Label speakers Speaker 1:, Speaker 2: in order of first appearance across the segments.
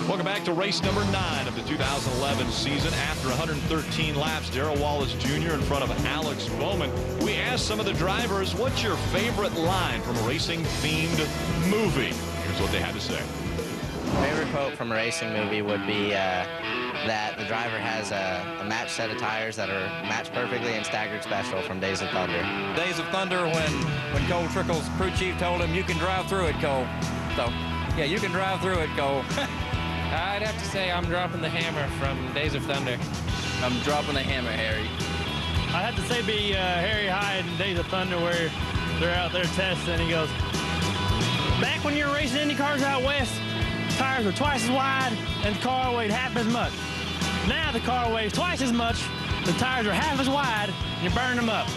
Speaker 1: Welcome back to race number 9 of the 2011 season. After 113 laps, Darrell Wallace Jr. in front of Alex Bowman. We asked some of the drivers, what's your favorite line from a racing-themed movie? Here's what they had to say.
Speaker 2: Favorite quote from a racing movie would be that the driver has a matched set of tires that are matched perfectly and staggered special from Days of Thunder.
Speaker 3: Days of Thunder, when Cole Trickle's crew chief told him, "You can drive through it, Cole." So, yeah, you can drive through it, Cole.
Speaker 4: I'd have to say I'm dropping the hammer from Days of Thunder.
Speaker 3: I'm dropping the hammer, Harry.
Speaker 5: I'd have to say be Harry Hyde in Days of Thunder, where they're out there testing. He goes, back when you were racing Indy cars out west, tires were twice as wide and the car weighed half as much. Now the car weighs twice as much, the tires are half as wide, and you're burning them up.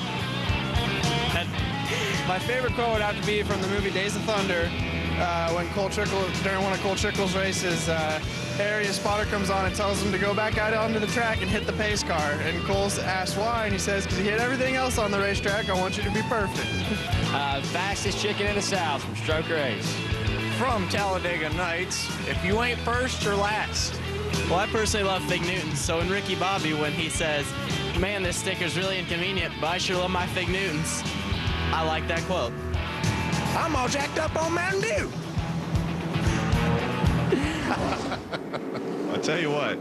Speaker 6: My favorite quote would have to be from the movie Days of Thunder, when Cole Trickle, during one of Cole Trickle's races, Harry, his spotter, comes on and tells him to go back out onto the track and hit the pace car. And Cole asks why, and he says, because you hit everything else on the racetrack, I want you to be perfect.
Speaker 4: Fastest chicken in the South from Stroker Ace.
Speaker 6: From Talladega Nights, if you ain't first, you're last.
Speaker 7: Well, I personally love Fig Newtons, so in Ricky Bobby, when he says, man, this sticker's really inconvenient, but I sure love my Fig Newtons, I like that quote.
Speaker 6: I'm all jacked up on Mountain Dew.
Speaker 1: I'll tell you what,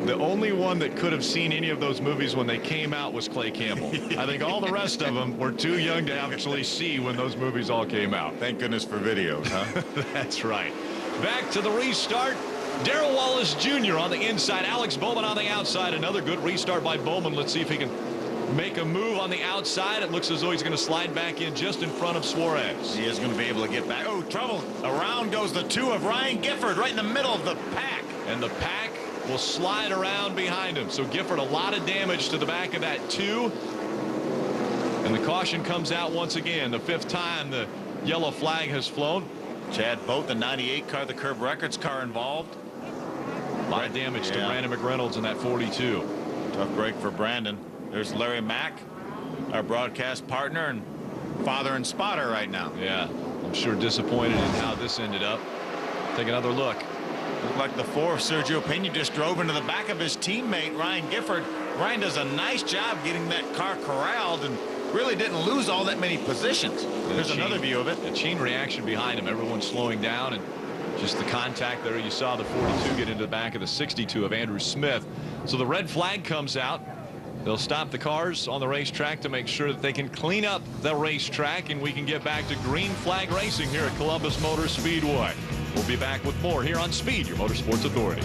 Speaker 1: the only one that could have seen any of those movies when they came out was Clay Campbell. I think all the rest of them were too young to actually see when those movies all came out.
Speaker 8: Thank goodness for videos, huh?
Speaker 1: That's right. Back to the restart. Darrell Wallace Jr. on the inside, Alex Bowman on the outside. Another good restart by Bowman. Let's see if he can make a move on the outside. It looks as though he's going to slide back in just in front of Suarez.
Speaker 8: He is going to be able to get back. Oh, trouble. Around goes the 2 of Ryan Gifford right in the middle of the pack.
Speaker 1: And the pack will slide around behind him. So Gifford, a lot of damage to the back of that 2. And the caution comes out once again. The 5th time the yellow flag has flown.
Speaker 8: Chad Boat, the 98 car, the Curb Records car involved.
Speaker 1: A lot of damage to Brandon McReynolds in that 42.
Speaker 8: Tough break for Brandon. There's Larry Mack, our broadcast partner and father and spotter right now.
Speaker 1: Yeah, I'm sure disappointed in how this ended up. Take another look.
Speaker 8: Looked like the 4 of Sergio Pena just drove into the back of his teammate, Ryan Gifford. Ryan does a nice job getting that car corralled and really didn't lose all that many positions. There's another view of it.
Speaker 1: A chain reaction behind him. Everyone's slowing down, and just the contact there. You saw the 42 get into the back of the 62 of Andrew Smith. So the red flag comes out. They'll stop the cars on the racetrack to make sure that they can clean up the racetrack, and we can get back to green flag racing here at Columbus Motor Speedway. We'll be back with more here on Speed, your Motorsports Authority.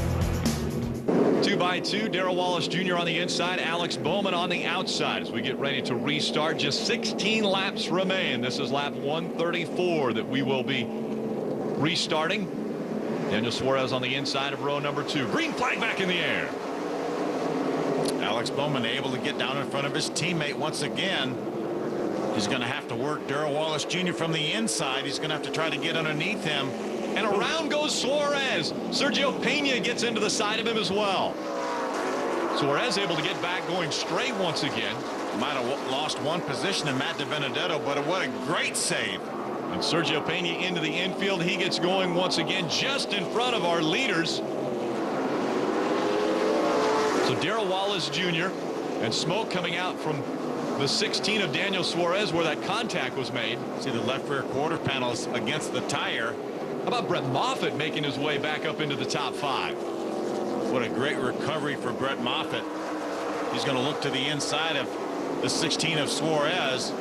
Speaker 1: 2x2, Darrell Wallace Jr. on the inside, Alex Bowman on the outside as we get ready to restart. Just 16 laps remain. This is lap 134 that we will be restarting. Daniel Suarez on the inside of row number 2. Green flag back in the air.
Speaker 8: Alex Bowman able to get down in front of his teammate once again. He's going to have to work Darrell Wallace Jr. from the inside. He's going to have to try to get underneath him.
Speaker 1: And around goes Suarez. Sergio Pena gets into the side of him as well. Suarez able to get back going straight once again.
Speaker 8: Might have lost one position in Matt DiBenedetto, but what a great save.
Speaker 1: And Sergio Pena into the infield. He gets going once again just in front of our leaders. So Darrell Wallace Jr. and smoke coming out from the 16 of Daniel Suarez where that contact was made.
Speaker 8: See the left rear quarter panels against the tire.
Speaker 1: How about Brett Moffitt making his way back up into the top 5?
Speaker 8: What a great recovery for Brett Moffitt. He's going to look to the inside of the 16 of Suarez.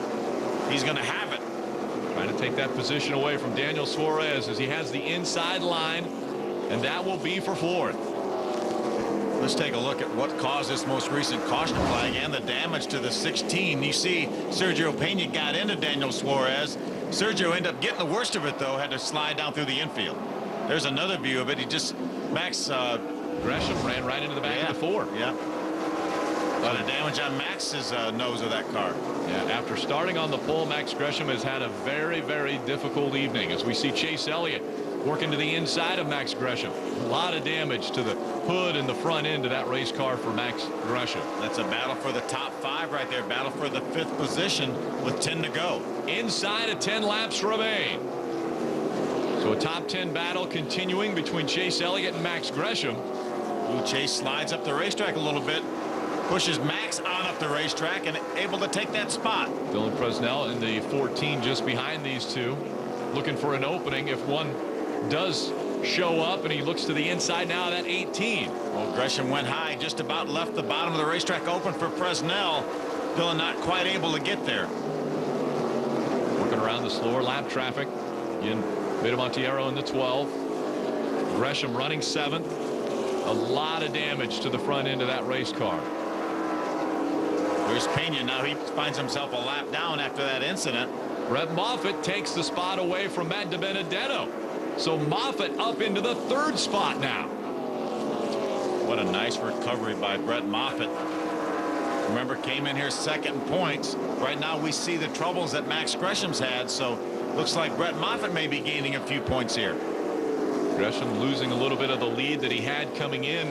Speaker 8: He's going to have it.
Speaker 1: Trying to take that position away from Daniel Suarez as he has the inside line, and that will be for 4th.
Speaker 8: Let's take a look at what caused this most recent caution flag and the damage to the 16. You see Sergio Pena got into Daniel Suarez. Sergio ended up getting the worst of it, though, had to slide down through the infield. There's another view of it. Max
Speaker 1: Gresham ran right into the back of the 4.
Speaker 8: Yeah. A lot of damage on Max's nose of that car.
Speaker 1: Yeah, after starting on the pole, Max Gresham has had a very, very difficult evening as we see Chase Elliott working to the inside of Max Gresham. A lot of damage to the hood and the front end of that race car for Max Gresham.
Speaker 8: That's a battle for the top 5 right there. Battle for the 5th position with 10 to go.
Speaker 1: Inside of 10 laps remain. So a top 10 battle continuing between Chase Elliott and Max Gresham.
Speaker 8: Ooh, Chase slides up the racetrack a little bit, pushes Max on up the racetrack and able to take that spot.
Speaker 1: Dylan Presnell in the 14 just behind these two, looking for an opening if one does show up, and he looks to the inside now, that 18.
Speaker 8: Well, Gresham went high, just about left the bottom of the racetrack open for Presnell. Dylan not quite able to get there.
Speaker 1: Working around the slower lap traffic. Again, Monteiro in the 12. Gresham running 7th. A lot of damage to the front end of that race car.
Speaker 8: There's Pena. Now he finds himself a lap down after that incident.
Speaker 1: Brett Moffitt takes the spot away from Matt DiBenedetto. So Moffitt up into the 3rd spot now.
Speaker 8: What a nice recovery by Brett Moffitt. Remember, came in here 2nd in points. Right now we see the troubles that Max Gresham's had, so looks like Brett Moffitt may be gaining a few points here.
Speaker 1: Gresham losing a little bit of the lead that he had coming in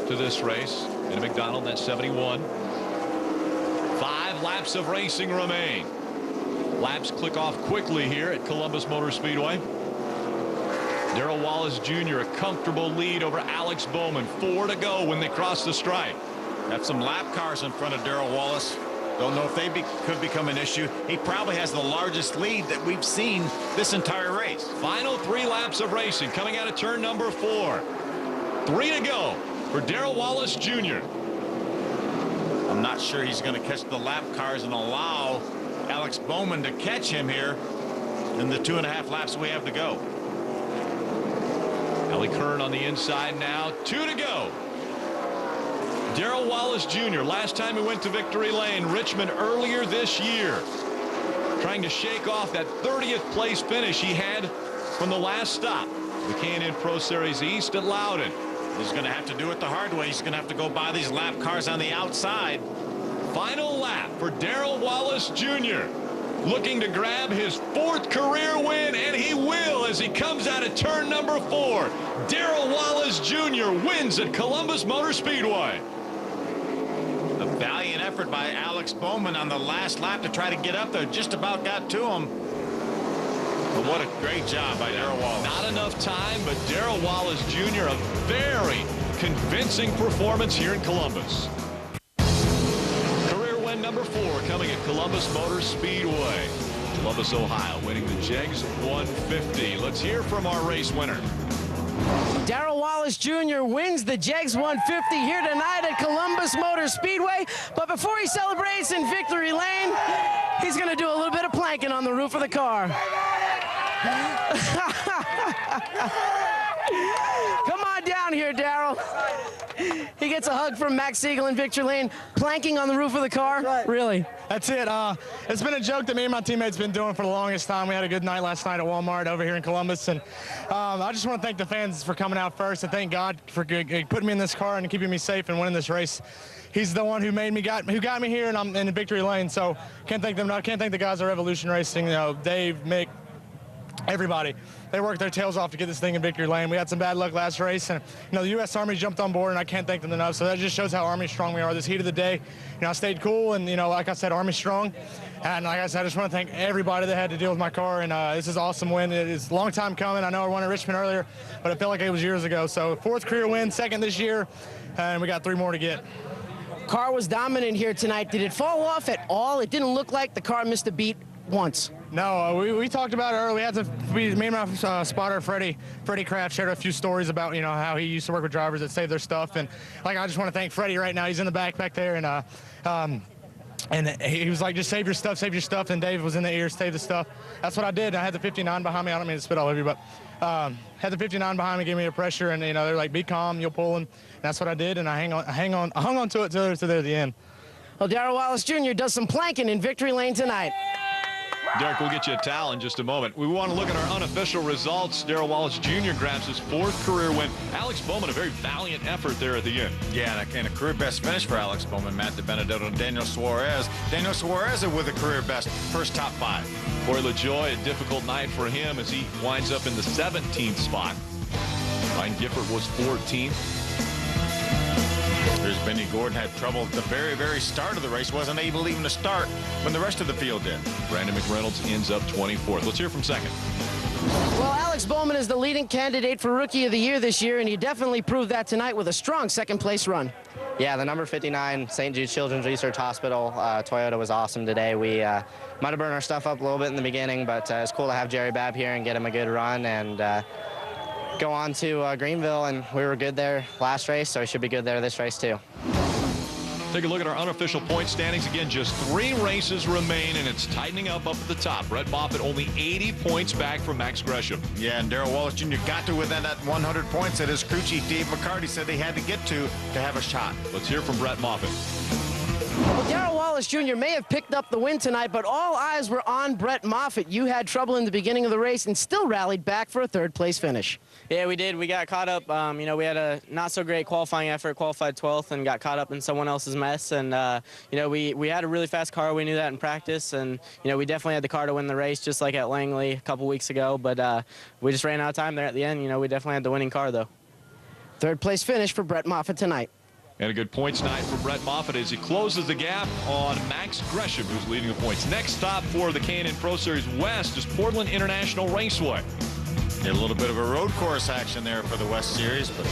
Speaker 1: to this race. And McDonald in that 71. 5 laps of racing remain. Laps click off quickly here at Columbus Motor Speedway. Darrell Wallace Jr. a comfortable lead over Alex Bowman. 4 to go when they cross the stripe.
Speaker 8: Got some lap cars in front of Darrell Wallace. Don't know if they could become an issue. He probably has the largest lead that we've seen this entire race.
Speaker 1: Final 3 laps of racing coming out of turn number 4. 3 to go for Darrell Wallace Jr.
Speaker 8: I'm not sure he's going to catch the lap cars and allow Alex Bowman to catch him here in the 2.5 laps we have to go.
Speaker 1: Ellie Kern on the inside now. 2 to go. Darrell Wallace Jr. last time he went to victory lane, Richmond, earlier this year, trying to shake off that 30th place finish he had from the last stop, the K&N Pro Series East at Loudon.
Speaker 8: He's going to have to do it the hard way. He's going to have to go by these lap cars on the outside.
Speaker 1: Final lap for Darrell Wallace Jr. looking to grab his 4th career win, and he will as he comes out of turn number 4. Darrell Wallace Jr. wins at Columbus Motor Speedway.
Speaker 8: A valiant effort by Alex Bowman on the last lap to try to get up there. Just about got to him. But what a great job by Darrell Wallace.
Speaker 1: Not enough time, but Darrell Wallace Jr. a very convincing performance here in Columbus. Career win number 4 coming at Columbus Motor Speedway. Columbus, Ohio, winning the Jegs 150. Let's hear from our race winner.
Speaker 9: Darrell Wallace Jr. wins the Jegs 150 here tonight at Columbus Motor Speedway. But before he celebrates in victory lane, he's going to do a little bit of planking on the roof of the car. Come on down here, Darrell. He gets a hug from Max Siegel in victory lane, planking on the roof of the car. Right. Really?
Speaker 6: That's it. It's been a joke that me and my teammates been doing for the longest time. We had a good night last night at Walmart over here in Columbus, and I just want to thank the fans for coming out first, and thank God for putting me in this car and keeping me safe and winning this race. He's the one who who got me here, and I'm in the victory lane. So can't thank them. I can't thank the guys at Revolution Racing. You know, Dave, Mick, everybody. They worked their tails off to get this thing in victory lane. We had some bad luck last race, and the U.S. Army jumped on board, and I can't thank them enough. So that just shows how Army strong we are. This heat of the day, I stayed cool, and like I said, Army strong. And like I said, I just want to thank everybody that had to deal with my car, and this is an awesome win. It is a long time coming. I know I won at Richmond earlier, but it felt like it was years ago. So 4th career win, 2nd this year, and we got 3 more to get.
Speaker 9: Car was dominant here tonight. Did it fall off at all? It didn't look like the car missed a beat once.
Speaker 6: No, we talked about it earlier. Me and my spotter, Freddie Kraft, shared a few stories about, how he used to work with drivers that save their stuff. And, I just want to thank Freddie right now. He's in the back there. And he was like, just save your stuff. And Dave was in the ear, save the stuff. That's what I did. I had the 59 behind me. I don't mean to spit all over you, but had the 59 behind me, gave me a pressure. And, they're like, be calm, you'll pull. And that's what I did. And I hung on to it till the end.
Speaker 9: Well, Darrell Wallace Jr. does some planking in victory lane tonight.
Speaker 1: Derek, we'll get you a towel in just a moment. We want to look at our unofficial results. Darrell Wallace Jr. grabs his 4th career win. Alex Bowman, a very valiant effort there at the end.
Speaker 8: Yeah, and a career best finish for Alex Bowman, Matt DiBenedetto, and Daniel Suarez. Daniel Suarez with a career best, first top 5.
Speaker 1: Corey LaJoie, a difficult night for him as he winds up in the 17th spot. Ryan Gifford was 14th.
Speaker 8: There's Benny Gordon, had trouble at the very, very start of the race. Wasn't able even to start when the rest of the field did.
Speaker 1: Brandon McReynolds ends up 24th. Let's hear from 2nd.
Speaker 9: Well, Alex Bowman is the leading candidate for Rookie of the Year this year, and he definitely proved that tonight with a strong second-place run.
Speaker 2: Yeah, the number 59 St. Jude Children's Research Hospital Toyota was awesome today. We might have burned our stuff up a little bit in the beginning, but it's cool to have Jerry Babb here and get him a good run and go on to Greenville, and we were good there last race, so we should be good there this race too.
Speaker 1: Take a look at our unofficial point standings. Again, just 3 races remain, and it's tightening up at the top. Brett Moffitt only 80 points back from Max Gresham.
Speaker 8: Yeah, and Darrell Wallace Jr. got to within that 100 points that his crew chief Dave McCarty said they had to get to have a shot.
Speaker 1: Let's hear from Brett Moffitt.
Speaker 9: Well, Darrell Wallace Jr. may have picked up the win tonight, but all eyes were on Brett Moffitt. You had trouble in the beginning of the race and still rallied back for a third-place finish.
Speaker 7: Yeah, we did. We got caught up. You know, we had a not-so-great qualifying effort, qualified 12th, and got caught up in someone else's mess. And, you know, we had a really fast car. We knew that in practice. And, you know, we definitely had the car to win the race, just like at Langley a couple weeks ago. But we just ran out of time there at the end. You know, we definitely had the winning car, though.
Speaker 9: Third-place finish for Brett Moffitt tonight.
Speaker 1: And a good points night for Brett Moffitt as he closes the gap on Max Gresham, who's leading the points. Next stop for the K&N Pro Series West is Portland International Raceway.
Speaker 8: A little bit of a road course action there for the West Series, but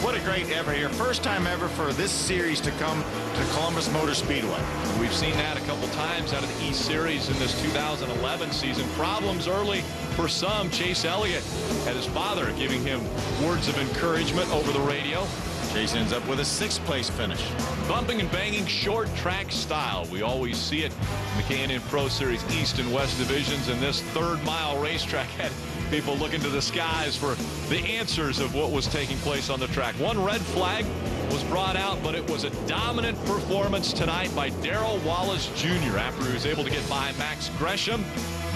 Speaker 8: what a great ever here. First time ever for this series to come to Columbus Motor Speedway.
Speaker 1: We've seen that a couple times out of the East Series in this 2011 season. Problems early for some. Chase Elliott had his father giving him words of encouragement over the radio.
Speaker 8: Chase ends up with a 6th-place finish.
Speaker 1: Bumping and banging short track style. We always see it in the K&N Pro Series East and West divisions, and this third-mile racetrack had people looking to the skies for the answers of what was taking place on the track. One red flag was brought out, but it was a dominant performance tonight by Darrell Wallace Jr. After he was able to get by Max Gresham,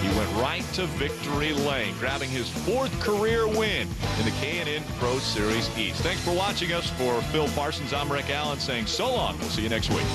Speaker 1: he went right to victory lane, grabbing his 4th career win in the K&N Pro Series East. Thanks for watching us. For Phil Parsons, I'm Rick Allen saying so long. We'll see you next week.